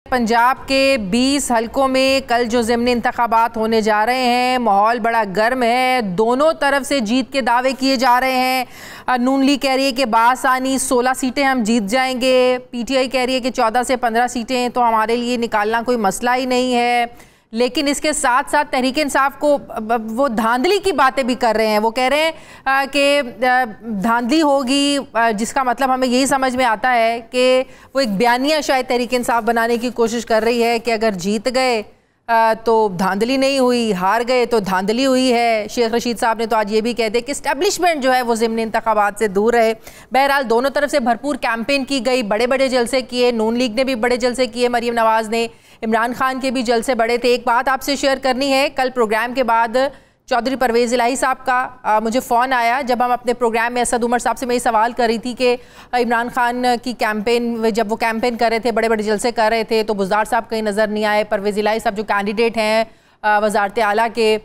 पंजाब के 20 हलकों में कल जो ज़िमनी इंतखाबात होने जा रहे हैं, माहौल बड़ा गर्म है। दोनों तरफ से जीत के दावे किए जा रहे हैं। नून लीग कह रही है कि बासानी 16 सीटें हम जीत जाएंगे। पीटीआई कह रही है कि 14 से 15 सीटें तो हमारे लिए निकालना कोई मसला ही नहीं है। लेकिन इसके साथ साथ तहरीक इंसाफ को वो धांधली की बातें भी कर रहे हैं। वो कह रहे हैं कि धांधली होगी, जिसका मतलब हमें यही समझ में आता है कि वो एक बयानिया शायद तहरीक इंसाफ बनाने की कोशिश कर रही है कि अगर जीत गए तो धांधली नहीं हुई, हार गए तो धांधली हुई है। शेख रशीद साहब ने तो आज ये भी कह दिया कि इस्टेब्लिशमेंट जो है वो ज़िमनी इंतखाबात से दूर रहे। बहरहाल दोनों तरफ से भरपूर कैंपेन की गई, बड़े बड़े जलसे किए। नून लीग ने भी बड़े जलसे किए, मरीम नवाज़ ने, इमरान खान के भी जलसे बड़े थे। एक बात आपसे शेयर करनी है, कल प्रोग्राम के बाद चौधरी परवेज़ इलाही साहब का मुझे फ़ोन आया। जब हम अपने प्रोग्राम में असद उमर साहब से मैं ये सवाल कर रही थी कि इमरान खान की कैंपेन, जब वो कैंपेन कर रहे थे, बड़े बड़े जलसे कर रहे थे, तो बुज़दार साहब कहीं नज़र नहीं आए। परवेज़ इलाही साहब जो कैंडिडेट हैं वज़ारत आला के,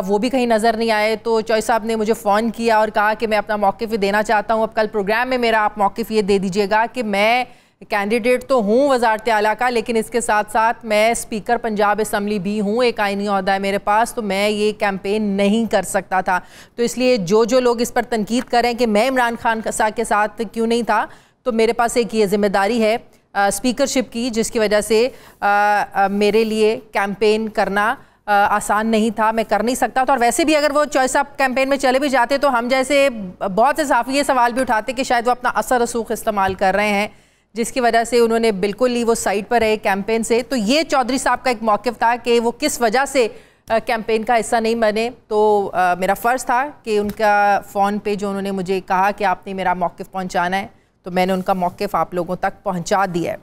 वो भी कहीं नज़र नहीं आए। तो चौधरी साहब ने मुझे फ़ोन किया और कहा कि मैं अपना मौक़िफ़ देना चाहता हूँ। अब कल प्रोग्राम में मेरा आप मौक़िफ़ ये दे दीजिएगा कि मैं कैंडिडेट तो हूँ वज़ारत आला का, लेकिन इसके साथ साथ मैं स्पीकर पंजाब असम्बली भी हूँ, एक आइनी ओहदा है मेरे पास, तो मैं ये कैंपेन नहीं कर सकता था। तो इसलिए जो लोग इस पर तनकीद करें कि मैं इमरान खान के साथ क्यों नहीं था, तो मेरे पास एक ये जिम्मेदारी है स्पीकरशिप की, जिसकी वजह से मेरे लिए कैंपेन करना आसान नहीं था, मैं कर नहीं सकता था। और वैसे भी अगर वो चॉइस आप कैंपेन में चले भी जाते तो हम जैसे बहुत से साफ़ी ये सवाल भी उठाते कि शायद वो अपना असर रसूख इस्तेमाल कर रहे हैं, जिसकी वजह से उन्होंने बिल्कुल ही वो साइड पर रहे कैंपेन से। तो ये चौधरी साहब का एक मौक़िफ़ था कि वो किस वजह से कैंपेन का हिस्सा नहीं बने। तो मेरा फ़र्ज़ था कि उनका फ़ोन पे जो उन्होंने मुझे कहा कि आपने मेरा मौक़िफ़ पहुंचाना है, तो मैंने उनका मौक़िफ़ आप लोगों तक पहुंचा दिया है।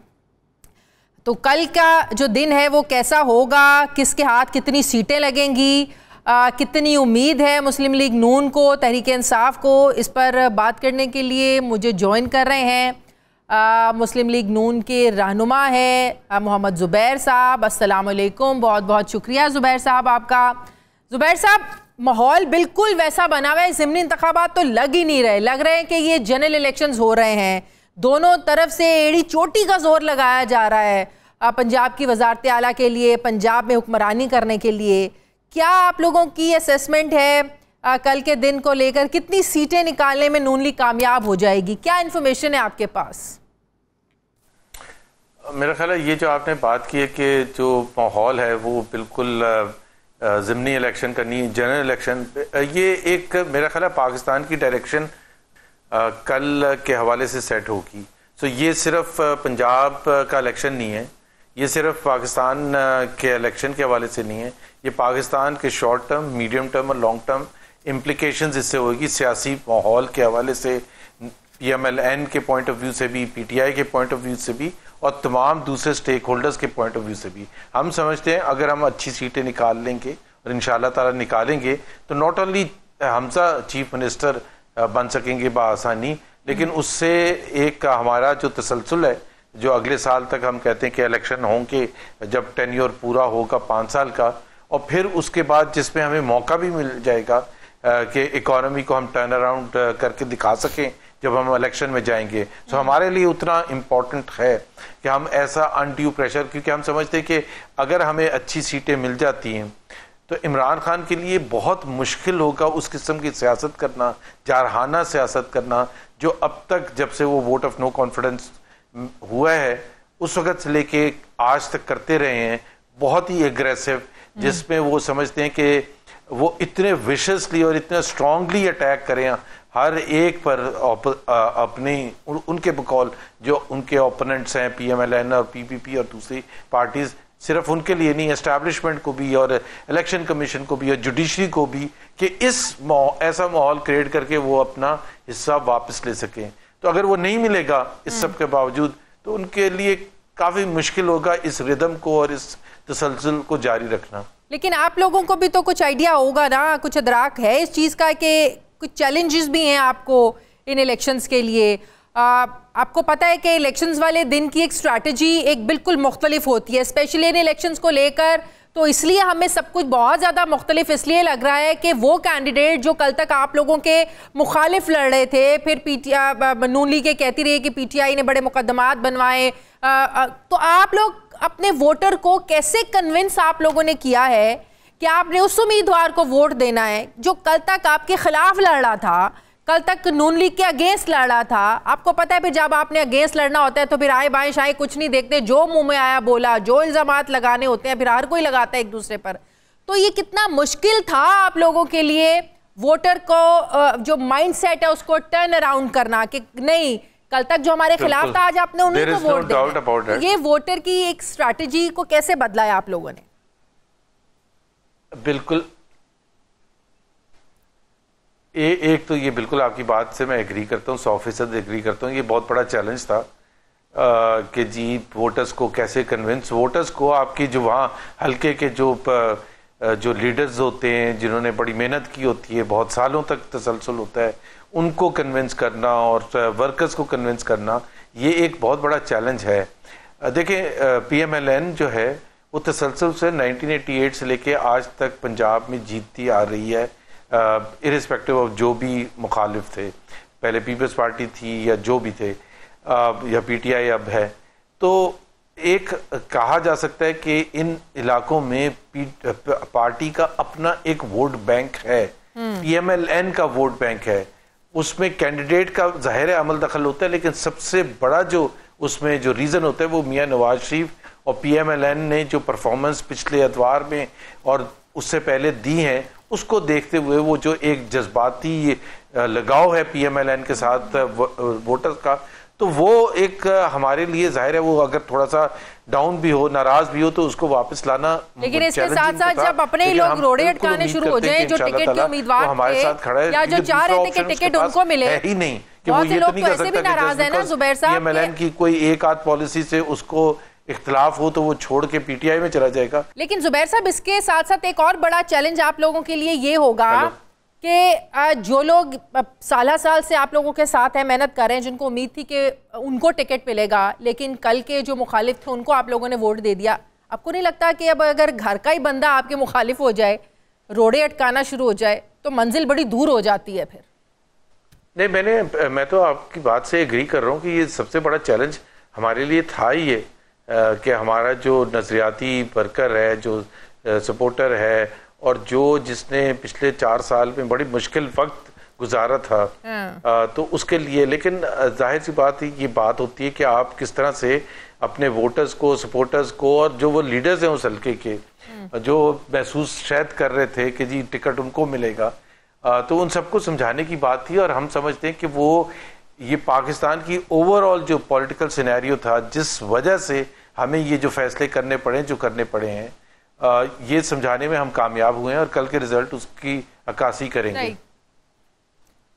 तो कल का जो दिन है वो कैसा होगा, किसके हाथ कितनी सीटें लगेंगी, कितनी उम्मीद है मुस्लिम लीग नून को, तहरीक इंसाफ को, इस पर बात करने के लिए मुझे ज्वाइन कर रहे हैं मुस्लिम लीग नून के रहनुमा है मोहम्मद ज़ुबैर साहब। अस्सलाम वालेकुम, बहुत बहुत शुक्रिया ज़ुबैर साहब आपका। ज़ुबैर साहब, माहौल बिल्कुल वैसा बना हुआ है, ज़िमनी इंतखाबात तो लग ही नहीं रहे, लग रहे हैं कि ये जनरल इलेक्शंस हो रहे हैं। दोनों तरफ से एड़ी चोटी का जोर लगाया जा रहा है पंजाब की वज़ारत आला के लिए, पंजाब में हुक्मरानी करने के लिए। क्या आप लोगों की असेसमेंट है कल के दिन को लेकर, कितनी सीटें निकालने में नून लीग कामयाब हो जाएगी, क्या इन्फॉर्मेशन है आपके पास? मेरा ख्याल है ये जो आपने बात की है कि जो माहौल है वो बिल्कुल ज़िमनी इलेक्शन करनी, जनरल इलेक्शन, ये एक मेरा ख्याल है पाकिस्तान की डायरेक्शन कल के हवाले से सेट होगी। सो ये सिर्फ पंजाब का इलेक्शन नहीं है, ये सिर्फ पाकिस्तान के इलेक्शन के हवाले से नहीं है, ये पाकिस्तान के शॉर्ट टर्म, मीडियम टर्म और लॉन्ग टर्म इम्प्लिकेशंस इससे होगी। सियासी माहौल के हवाले से, PMLN के पॉइंट ऑफ व्यू से भी, PTI के पॉइंट ऑफ व्यू से भी, और तमाम दूसरे स्टेक होल्डर्स के पॉइंट ऑफ व्यू से भी। हम समझते हैं अगर हम अच्छी सीटें निकाल लेंगे और इंशाअल्लाह ताला निकालेंगे तो not only Hamza chief minister बन सकेंगे बासानी, लेकिन उससे एक हमारा जो तसलसल है, जो अगले साल तक हम कहते हैं कि इलेक्शन होंगे, जब टेन्योर पूरा होगा 5 साल का, और फिर उसके बाद जिसमें हमें मौका भी मिल जाएगा कि इकॉनमी को हम टर्न अराउंड करके दिखा सकें जब हम इलेक्शन में जाएंगे। सो हमारे लिए उतना इम्पोर्टेंट है कि हम ऐसा अनड्यू प्रेशर, क्योंकि हम समझते हैं कि अगर हमें अच्छी सीटें मिल जाती हैं तो इमरान खान के लिए बहुत मुश्किल होगा उस किस्म की सियासत करना, जारहाना सियासत करना, जो अब तक जब से वो वोट ऑफ नो कॉन्फिडेंस हुआ है उस वक़्त से लेके आज तक करते रहे हैं, बहुत ही एग्रेसिव, जिसमें वो समझते हैं कि वो इतने विशसली और इतना स्ट्रांगली अटैक करें हर एक पर अपनी उनके बकौल जो उनके ओपोनेंट्स हैं PMLN और PPP और दूसरी पार्टीज, सिर्फ उनके लिए नहीं, एस्टैब्लिशमेंट को भी और इलेक्शन कमीशन को भी और जुडिशरी को भी, कि ऐसा माहौल क्रिएट करके वो अपना हिस्सा वापस ले सकें। तो अगर वो नहीं मिलेगा इस सब के बावजूद, तो उनके लिए काफ़ी मुश्किल होगा इस रिदम को और इस तसलसल को जारी रखना। लेकिन आप लोगों को भी तो कुछ आइडिया होगा ना, कुछ अदराक है इस चीज़ का कि कुछ चैलेंजेस भी हैं आपको इन इलेक्शंस के लिए। आपको पता है कि इलेक्शंस वाले दिन की एक स्ट्रैटेजी एक बिल्कुल मुख्तलिफ होती है, स्पेशली इन इलेक्शंस को लेकर। तो इसलिए हमें सब कुछ बहुत ज़्यादा मुख्तलिफ इसलिए लग रहा है कि वो कैंडिडेट जो कल तक आप लोगों के मुखालिफ लड़ रहे थे, फिर नून लीग कहती रही कि PTI ने बड़े मुकदमात बनवाए, तो आप लोग अपने वोटर को कैसे कन्विंस आप लोगों ने किया है कि आपने उस उम्मीदवार को वोट देना है जो कल तक आपके खिलाफ लड़ रहा था, कल तक नून लीग के अगेंस्ट लड़ रहा था? आपको पता है फिर जब आपने अगेंस्ट लड़ना होता है तो फिर आए बाएं शाएं कुछ नहीं देखते, जो मुंह में आया बोला, जो इल्जामात लगाने होते हैं फिर हर कोई लगाता है एक दूसरे पर। तो ये कितना मुश्किल था आप लोगों के लिए वोटर को जो माइंडसेट है उसको टर्न अराउंड करना कि नहीं, कल तक जो हमारे खिलाफ था आज आपने उन्हीं को वोट दिया। ये वोटर की एक स्ट्रैटेजी को कैसे बदला है आप लोगों ने? बिल्कुल, एक तो ये बिल्कुल आपकी बात से मैं एग्री करता हूँ, 100% एग्री करता हूँ। ये बहुत बड़ा चैलेंज था कि जी वोटर्स को कैसे कन्विंस, वोटर्स को आपकी जो वहाँ हल्के के जो लीडर्स होते हैं जिन्होंने बड़ी मेहनत की होती है, बहुत सालों तक तसलसल होता है, उनको कन्विंस करना और वर्कर्स को कन्विंस करना, ये एक बहुत बड़ा चैलेंज है। देखें PMLN जो है वो तसलसल से 1988 से लेके आज तक पंजाब में जीतती आ रही है, इरिस्पेक्टिव ऑफ जो भी मुखालिफ थे, पहले पीपल्स पार्टी थी या जो भी थे, या PTI अब है। तो एक कहा जा सकता है कि इन इलाकों में पार्टी का अपना एक वोट बैंक है, PMLN का वोट बैंक है, उसमें कैंडिडेट का ज़ाहिर अमल दखल होता है, लेकिन सबसे बड़ा जो उसमें जो रीज़न होता है वो मियाँ नवाज शरीफ और PMLN ने जो परफॉर्मेंस पिछले एतवार में और उससे पहले दी है, उसको देखते हुए वो जो एक जज्बाती लगाव है PMLN के साथ वोटर्स का, तो वो एक हमारे लिए जाहिर है वो अगर थोड़ा सा डाउन भी हो, नाराज भी हो, तो उसको वापस लाना। लेकिन इसके साथ साथ जब अपने ही लोग रोड़े अटकाने शुरू हो जाएं, जो टिकट के उम्मीदवार हमारे साथ खड़ा है या जो चाह रहे थे कि टिकट उनको मिले ही नहीं, कि वो ये तो नहीं कर सकता नाराज है ना जुबैर साहब, PMLN की कोई एक आध पॉलिसी से उसको इख्तिलाफ हो तो वो छोड़ के PTI में चला जाएगा। लेकिन जुबैर साहब इसके साथ साथ एक और बड़ा चैलेंज आप लोगों के लिए ये होगा कि जो लोग साल से आप लोगों के साथ हैं, मेहनत कर रहे हैं, जिनको उम्मीद थी कि उनको टिकट मिलेगा, लेकिन कल के जो मुखालिफ थे उनको आप लोगों ने वोट दे दिया। आपको नहीं लगता कि अब अगर घर का ही बंदा आपके मुखालिफ हो जाए, रोड़े अटकाना शुरू हो जाए, तो मंजिल बड़ी दूर हो जाती है फिर? नहीं, मैं तो आपकी बात से एग्री कर रहा हूँ कि ये सबसे बड़ा चैलेंज हमारे लिए था ही ये कि हमारा जो नजरियाती वर्कर है, जो सपोर्टर है, और जिसने पिछले 4 साल में बड़ी मुश्किल वक्त गुजारा था, तो उसके लिए, लेकिन जाहिर सी बात है, ये बात होती है कि आप किस तरह से अपने वोटर्स को, सपोर्टर्स को, और जो वो लीडर्स हैं उस हल्के के जो महसूस शायद कर रहे थे कि जी टिकट उनको मिलेगा, तो उन सबको समझाने की बात थी। और हम समझते हैं कि वो ये पाकिस्तान की ओवरऑल जो पॉलिटिकल सिनेरियो था, जिस वजह से हमें ये जो फैसले करने पड़े, जो करने पड़े हैं, ये समझाने में हम कामयाब हुए हैं और कल के रिजल्ट उसकी अक्कासी करेंगे।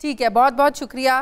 ठीक है, बहुत बहुत शुक्रिया।